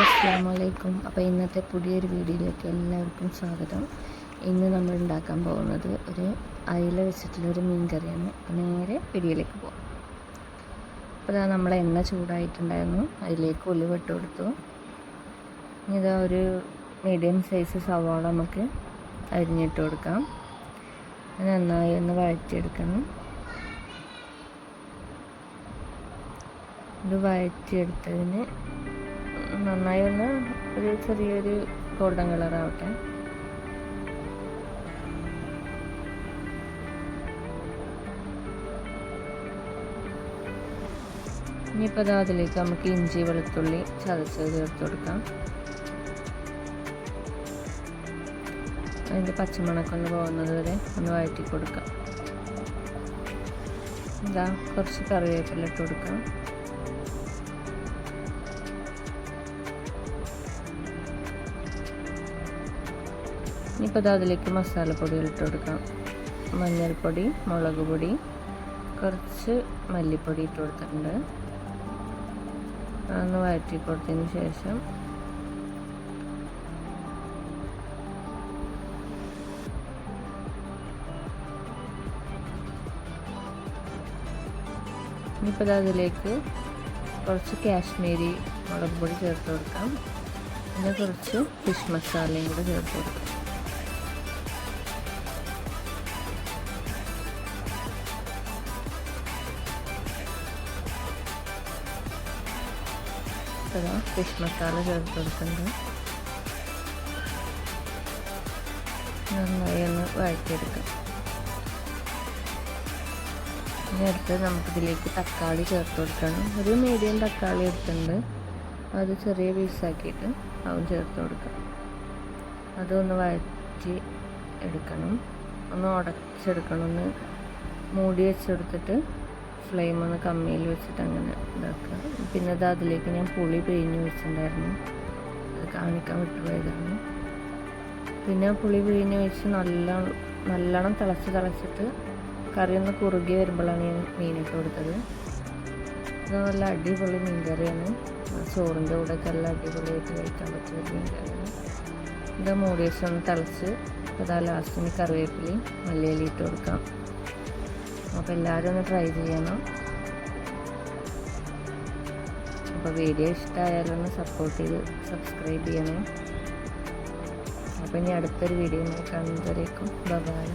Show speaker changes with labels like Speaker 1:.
Speaker 1: അസ്സലാമലൈക്കും. അപ്പോൾ ഇന്നത്തെ പുതിയൊരു വീഡിയോയിലേക്ക് എല്ലാവർക്കും സ്വാഗതം. ഇന്ന് നമ്മൾ ഉണ്ടാക്കാൻ പോകുന്നത് ഒരു അയില വെച്ചിട്ടുള്ളൊരു മീൻ കറിയാണ്. അപ്പോൾ നേരെ വീഡിയോയിലേക്ക് പോകാം. അപ്പോൾ ഇതാ നമ്മൾ എണ്ണ ചൂടായിട്ടുണ്ടായിരുന്നു, അതിലേക്ക് ഉലുവ ഇട്ട് കൊടുത്തു. ഇതാ ഒരു മീഡിയം സൈസ് സവാള നമുക്ക് അരിഞ്ഞിട്ട് കൊടുക്കാം. നന്നായി ഒന്ന് വഴറ്റിയെടുക്കണം. ഇത് വഴറ്റിയെടുത്തതിന് നന്നായി ഒന്ന് ഒരു ചെറിയൊരു ഗോൾഡൻ കളറാവട്ടെ. ഇനിയിപ്പോൾ അതിലേക്ക് നമുക്ക് ഇഞ്ചി വെളുത്തുള്ളി ചതച്ചത് ചേർത്ത് കൊടുക്കാം. അതിൻ്റെ പച്ചമണക്കൊന്ന് പോകുന്നത് വരെ ഒന്ന് വഴറ്റി കൊടുക്കാം. ഇതാ കുറച്ച് കറിവേപ്പില ഇട്ട് കൊടുക്കാം. ഇനിയിപ്പോൾ അതിലേക്ക് മസാലപ്പൊടികൾ ഇട്ട് കൊടുക്കാം. മഞ്ഞൾപ്പൊടി, മുളക് പൊടി, കുറച്ച് മല്ലിപ്പൊടി ഇട്ട് കൊടുത്തിട്ടുണ്ട്. അതൊന്ന് വഴറ്റി കൊടുത്തതിന് ശേഷം ഇനിയിപ്പോൾ അതിലേക്ക് കുറച്ച് കാശ്മീരി മുളക് പൊടി ചേർത്ത് കൊടുക്കാം. പിന്നെ കുറച്ച് ഫിഷ് മസാലയും കൂടെ ചേർത്ത് കൊടുക്കാം. ഫിഷ് മസാല ചേർത്ത് കൊടുക്കുന്നുണ്ട്. നന്നായി ഒന്ന് വഴറ്റിയെടുക്കാം. ഇനി അടുത്ത് നമുക്കിതിലേക്ക് തക്കാളി ചേർത്ത് കൊടുക്കണം. ഒരു മീഡിയം തക്കാളി എടുത്തിട്ടുണ്ട്, അത് ചെറിയ പീസാക്കിയിട്ട് അതും ചേർത്ത് കൊടുക്കാം. അതൊന്ന് വഴറ്റി എടുക്കണം, ഒന്ന് ഉടച്ചെടുക്കണം. ഒന്ന് മൂടി വെച്ചെടുത്തിട്ട് ഫ്ലെയിം ഒന്ന് കമ്മിയിൽ വെച്ചിട്ട് അങ്ങനെ ഇതാക്കുക. പിന്നെ അതിലേക്ക് ഞാൻ പുളി പിഴിഞ്ഞ് വെച്ചിട്ടുണ്ടായിരുന്നു, അത് കാണിക്കാൻ വിട്ടുപോയതാണ്. പിന്നെ പുളി പിഴിഞ്ഞ് വെച്ച് നല്ലോണം തിളച്ചിട്ട് കറി ഒന്ന് കുറുകി വരുമ്പോഴാണ് ഞാൻ മീനിട്ട് കൊടുത്തത്. ഇത് നല്ല അടിപൊളി മീൻ കറിയാണ്. ചോറിൻ്റെ കൂടെയൊക്കെ നല്ല അടിപൊളിയായിട്ട് കഴിക്കാൻ പറ്റിയ മീൻ കറിയാണ്. ഇത് മൂടി വെച്ച് ഒന്ന് തിളച്ച് അതാ ലാസ്റ്റിന് കറിവേപ്പിലയും മല്ലിയില ഇട്ട് കൊടുക്കാം. അപ്പോൾ എല്ലാവരും ഒന്ന് ട്രൈ ചെയ്യണം. അപ്പോൾ വീഡിയോ ഇഷ്ടമായാലൊന്ന് സപ്പോർട്ട് ചെയ്ത് സബ്സ്ക്രൈബ് ചെയ്യണം. അപ്പോൾ ഇനി അടുത്തൊരു വീഡിയോ കാണുന്നവരേക്കും ബൈ.